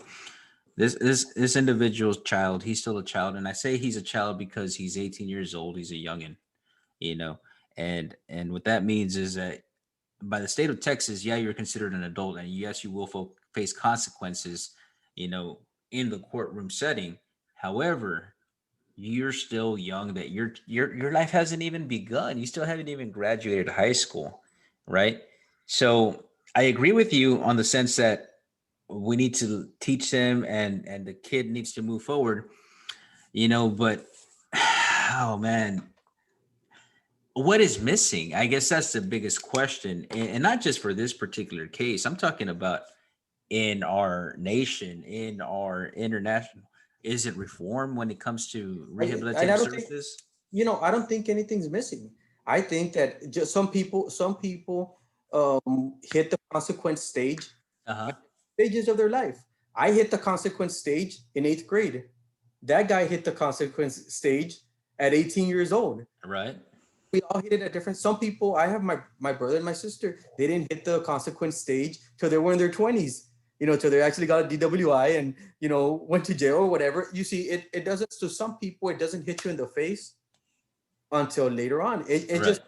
this individual's child, he's still a child, and I say he's a child because he's 18 years old. He's a youngin, you know, and what that means is that by the state of Texas, yeah, you're considered an adult, and yes, you will face consequences, you know, in the courtroom setting. However, you're still young, that your life hasn't even begun. You still haven't even graduated high school, right? So I agree with you on the sense that we need to teach them, and the kid needs to move forward, but oh man, what is missing? I guess that's the biggest question. And not just for this particular case. I'm talking about in our nation, in our international. Is it reform when it comes to And I rehabilitative don't think, services? I don't think anything's missing. I think that just some people hit the consequence stage, Uh-huh. stages of their life. I hit the consequence stage in 8th grade. That guy hit the consequence stage at 18 years old. Right. We all hit it at different. Some people, I have my brother and my sister, they didn't hit the consequence stage till they were in their 20s. Till they actually got a DWI and went to jail or whatever. You see, it doesn't. To some people, it doesn't hit you in the face until later on. It Right. just.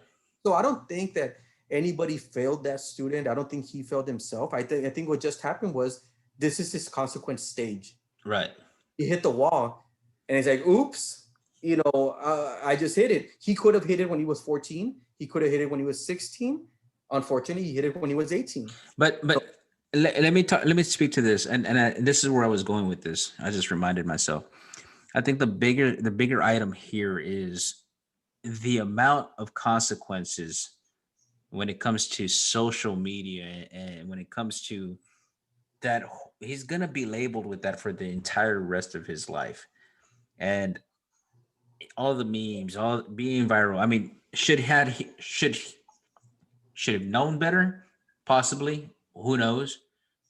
So I don't think that anybody failed that student. I don't think he failed himself. I think what just happened was this is his consequence stage. Right. He hit the wall, and he's like, "Oops, I just hit it." He could have hit it when he was 14. He could have hit it when he was 16. Unfortunately, he hit it when he was 18. But let me talk. Let me speak to this, and this is where I was going with this. I just reminded myself. I think the bigger item here is the amount of consequences when it comes to social media, and when it comes to that, he's gonna be labeled with that for the entire rest of his life, and all the memes, all being viral. I mean, should have known better, possibly. Who knows?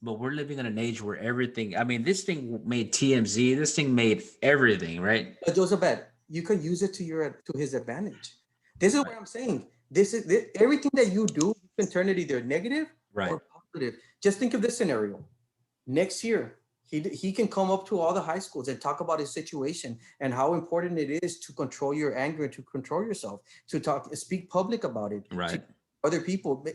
but we're living in an age where everything, I mean, this thing made TMZ, this thing made everything, right? But Jozabad, you can use it to his advantage. This is what Right. I'm saying. Everything that you do, you can turn it either negative Right. or positive. Just think of this scenario. Next year, he can come up to all the high schools and talk about his situation and how important it is to control your anger, to control yourself, to speak public about it, to Right. other people.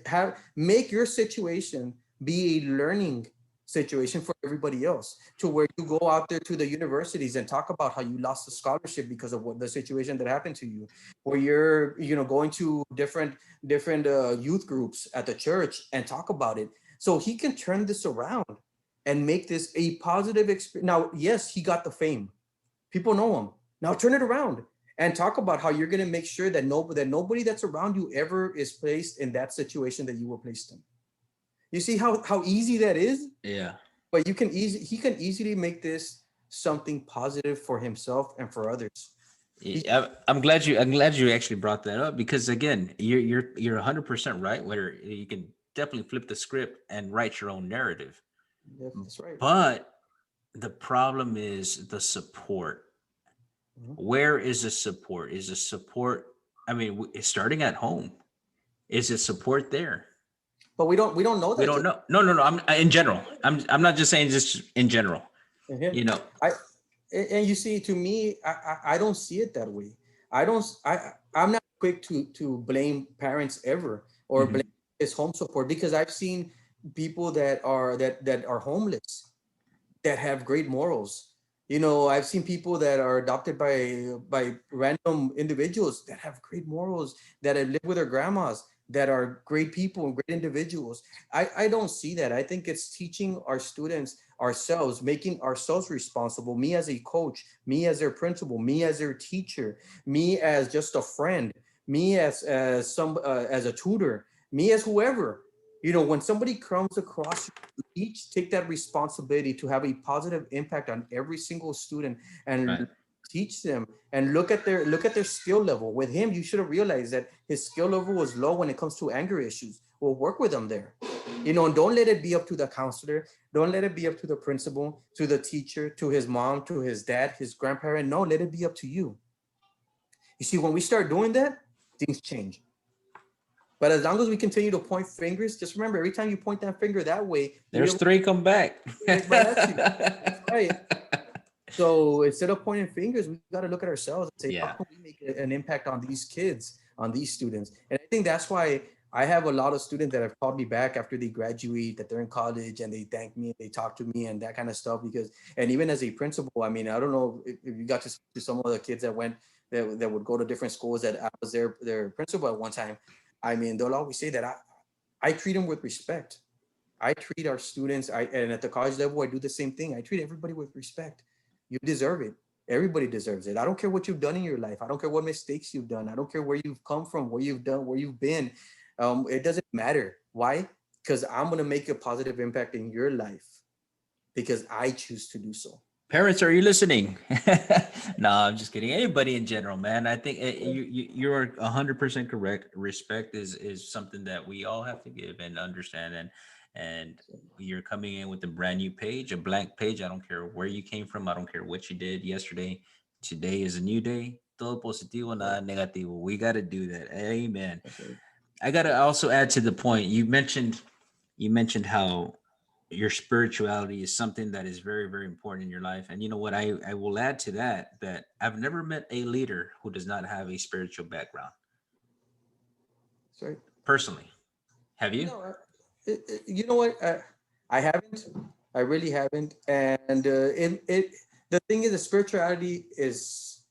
Make your situation be a learning situation for everybody else, to where you go out there to the universities and talk about how you lost a scholarship because of what the situation that happened to you, or you're going to different youth groups at the church and talk about it, so he can turn this around and make this a positive experience. Now, yes, he got the fame. People know him. Now turn it around and talk about how you're going to make sure that nobody that's around you ever is placed in that situation that you were placed in. You see how easy that is? Yeah. But he can easily make this something positive for himself and for others. Yeah, I'm glad you actually brought that up, because again, you're 100% right, where you can definitely flip the script and write your own narrative. Yeah, that's right. But the problem is the support. Mhm. Where is the support? Is the support, I mean, it's starting at home. Is it support there? But we don't know We that. don't know. No, no, no. In general. I'm not just saying just in general. Him. You know. I and you see, to me, I don't see it that way. I don't. I'm not quick to blame parents ever or blame Mhm. his home support, because I've seen people that are homeless that have great morals. I've seen people that are adopted by random individuals that have great morals, that have lived with their grandmas, that are great people and great individuals. I don't see that. I think it's teaching our students ourselves, making ourselves responsible. Me as a coach, me as their principal, me as their teacher, me as just a friend, me as a tutor, me as whoever. When somebody comes across, each take that responsibility to have a positive impact on every single student Right. and teach them, and look at their skill level. With him, you should have realized that his skill level was low when it comes to anger issues. We'll work with him there. And don't let it be up to the counselor. Don't let it be up to the principal, to the teacher, to his mom, to his dad, his grandparent. No, let it be up to you. You see, when we start doing that, things change. But as long as we continue to point fingers, just remember, every time you point that finger that way, the There's other three come back. one right at you. That's right. So instead of pointing fingers, we got to look at ourselves and say, how Yeah. can we make an impact on these kids, on these students? And I think that's why I have a lot of students that have called me back after they graduate, that they're in college, and they thank me, they talk to me and that kind of stuff. And even as a principal, I mean, I don't know if you got to speak to some of the kids that would go to different schools, that I was their principal at one time. I mean, they'll always say that I treat them with respect. I treat our students, and at the college level, I do the same thing. I treat everybody with respect. You deserve it. Everybody deserves it. I don't care what you've done in your life. I don't care what mistakes you've done. I don't care where you've come from, what you've done, where you've been. It doesn't matter. Why? Because I'm going to make a positive impact in your life because I choose to do so. Parents, are you listening? No, I'm just kidding. Anybody in general, man. I think you're 100% correct. Respect is something that we all have to give and understand. And you're coming in with a brand new page, a blank page. I don't care where you came from. I don't care what you did yesterday. Today is a new day. Todo positivo, nada negativo. We got to do that. Amen. That's right. I got to also add to the point. You mentioned how your spirituality is something that is very, very important in your life. And you know what? I will add to that I've never met a leader who does not have a spiritual background. That's right. Personally, have you? No, you know what? I haven't. I really haven't. And the thing is, the spirituality is,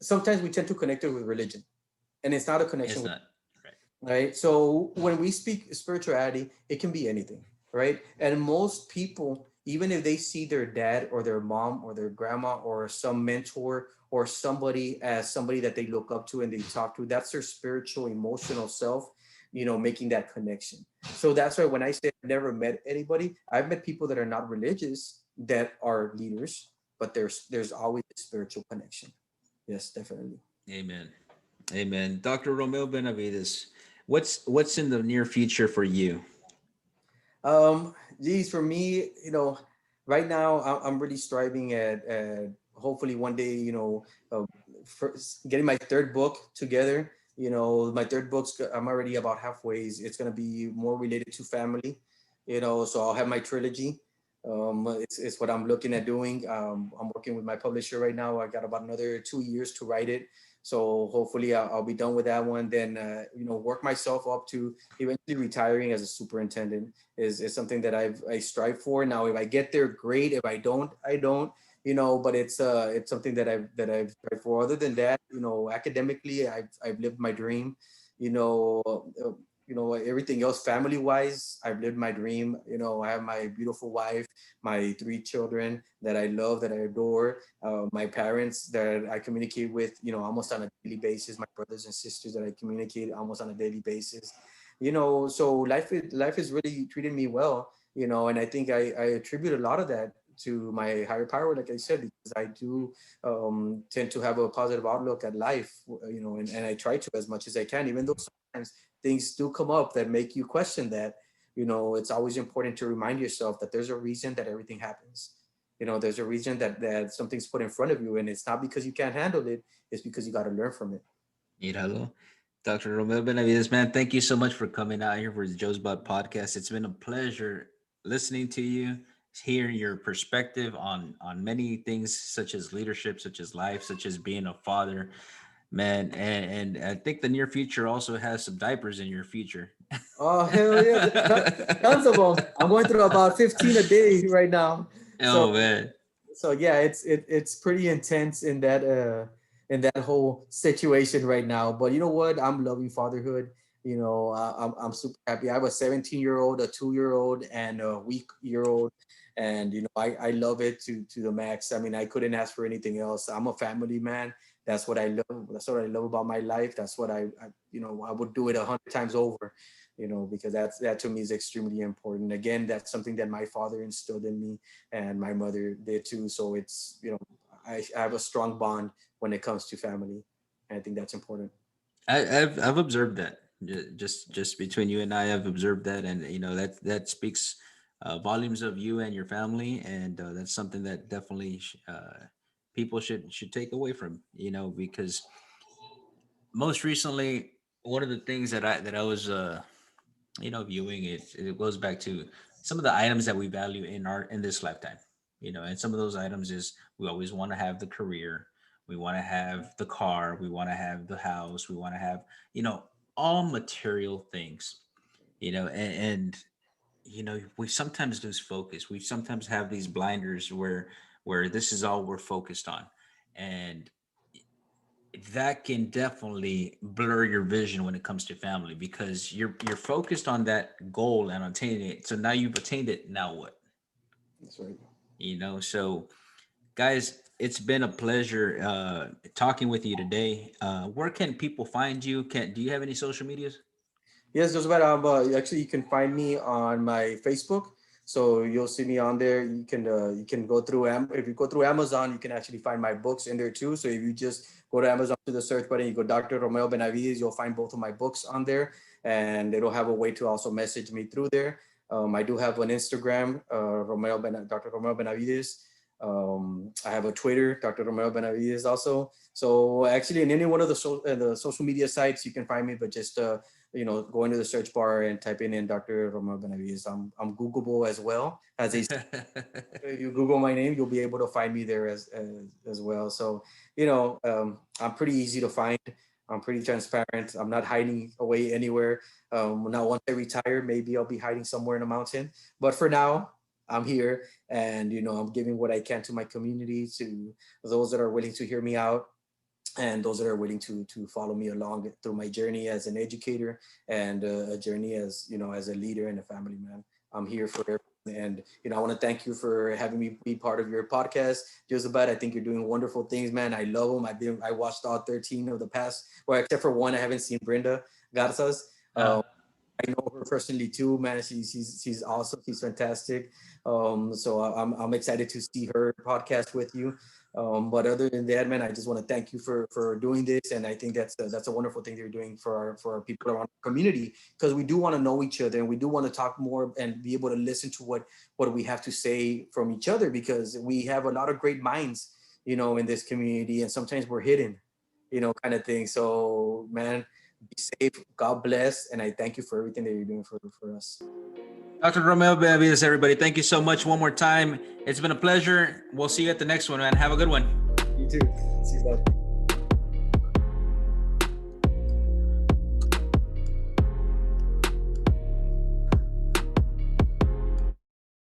sometimes we tend to connect it with religion, and it's not a connection It's with, not. Right. right? So when we speak spirituality, it can be anything, right? And most people, even if they see their dad or their mom or their grandma or some mentor or somebody as somebody that they look up to and they talk to, that's their spiritual, emotional self, making that connection. So that's why when I say I've never met anybody, I've met people that are not religious that are leaders, but there's always a spiritual connection. Yes, definitely. Amen. Amen. Dr. Romeo Benavides, what's in the near future for you? Um, Geez, for me, right now I'm really striving at hopefully one day, uh, first, getting my third book together. My third book's I'm already about halfway. It's gonna be more related to family, so I'll have my trilogy. It's what I'm looking at doing. I'm working with my publisher right now. I got about another 2 years to write it. So hopefully I'll be done with that one. Then, work myself up to eventually retiring as a superintendent is something that I strive for. Now, if I get there, great. If I don't, I don't. But it's something that I've tried for. Other than that, academically, I've lived my dream. You know, uh, everything else, family wise, I've lived my dream. I have my beautiful wife, my three children that I love, that I adore, my parents that I communicate with, almost on a daily basis, my brothers and sisters that I communicate almost on a daily basis. So life is really treating me well, and I think I attribute a lot of that to my higher power, like I said, because I do tend to have a positive outlook at life, and I try to as much as I can, even though sometimes things do come up that make you question that. It's always important to remind yourself that there's a reason that everything happens. There's a reason that something's put in front of you, and it's not because you can't handle it. It's because you got to learn from it. Hello, Dr. Romeo Benavidez, man. Thank you so much for coming out here for the Jozabad Podcast. It's been a pleasure listening to you, hearing your perspective on many things, such as leadership, such as life, such as being a father, man. And I think the near future also has some diapers in your future. Oh hell yeah! Tons of them. I'm going through about 15 a day right now. So Oh man. so yeah, it's pretty intense in that whole situation right now. But you know what? I'm loving fatherhood. I'm super happy. I have a 17-year-old, a 2-year-old, and a week-year-old, and I love it to the max. I mean, I couldn't ask for anything else. I'm a family man. That's what I love. That's what I love about my life. That's what I would do it 100 times over, because that to me is extremely important. Again, that's something that my father instilled in me and my mother did too. So it's, I have a strong bond when it comes to family. And I think that's important. I've observed that. Just between you and I, I've observed that, and that speaks volumes of you and your family, and that's something that definitely people should take away from, because most recently, one of the things that I was viewing it goes back to some of the items that we value in this lifetime, and some of those items is we always want to have the career, we want to have the car, we want to have the house, we want to have, all material things, and we sometimes lose focus, we sometimes have these blinders where this is all we're focused on, and that can definitely blur your vision when it comes to family, because you're focused on that goal and attaining it. So now you've attained it. Now what? That's right. So guys, it's been a pleasure talking with you today. Where can people find you? Can Do you have any social medias? Yes, Joseph. Actually, you can find me on my Facebook. So you'll see me on there. You can go through if you go through Amazon, you can actually find my books in there too. So if you just go to Amazon to the search button, you go Dr. Romeo Benavides, you'll find both of my books on there, and it'll have a way to also message me through there. I do have an Instagram, Dr. Romeo Benavides. I have a Twitter, Dr. Romeo Benavides also. So actually, in any one of the social media sites, you can find me. But just go into the search bar and type in Dr. Romeo Benavides. I'm Googleable as well. If you Google my name, you'll be able to find me there as well. So I'm pretty easy to find. I'm pretty transparent. I'm not hiding away anywhere. Now, once I retire, maybe I'll be hiding somewhere in a mountain. But for now, I'm here, and I'm giving what I can to my community, to those that are willing to hear me out, and those that are willing to follow me along through my journey as an educator, and a journey as a leader and a family man. I'm here for everyone. And I want to thank you for having me be part of your podcast, Jozabad. I think you're doing wonderful things, man. I love them. I watched all 13 of the past, well, except for one. I haven't seen Brenda Garzas. uh, I know her personally too, man. She's awesome. She's fantastic. So I'm excited to see her podcast with you. But other than that, man, I just want to thank you for doing this, and I think that's a wonderful thing that you're doing for our people around the community, because we do want to know each other and we do want to talk more and be able to listen to what we have to say from each other, because we have a lot of great minds, in this community, and sometimes we're hidden, kind of thing. So, man, be safe. God bless, and I thank you for everything that you're doing for us. Dr. Romeo Benavidez, everybody, thank you so much one more time. It's been a pleasure. We'll see you at the next one, man. Have a good one. You too. See you, bud.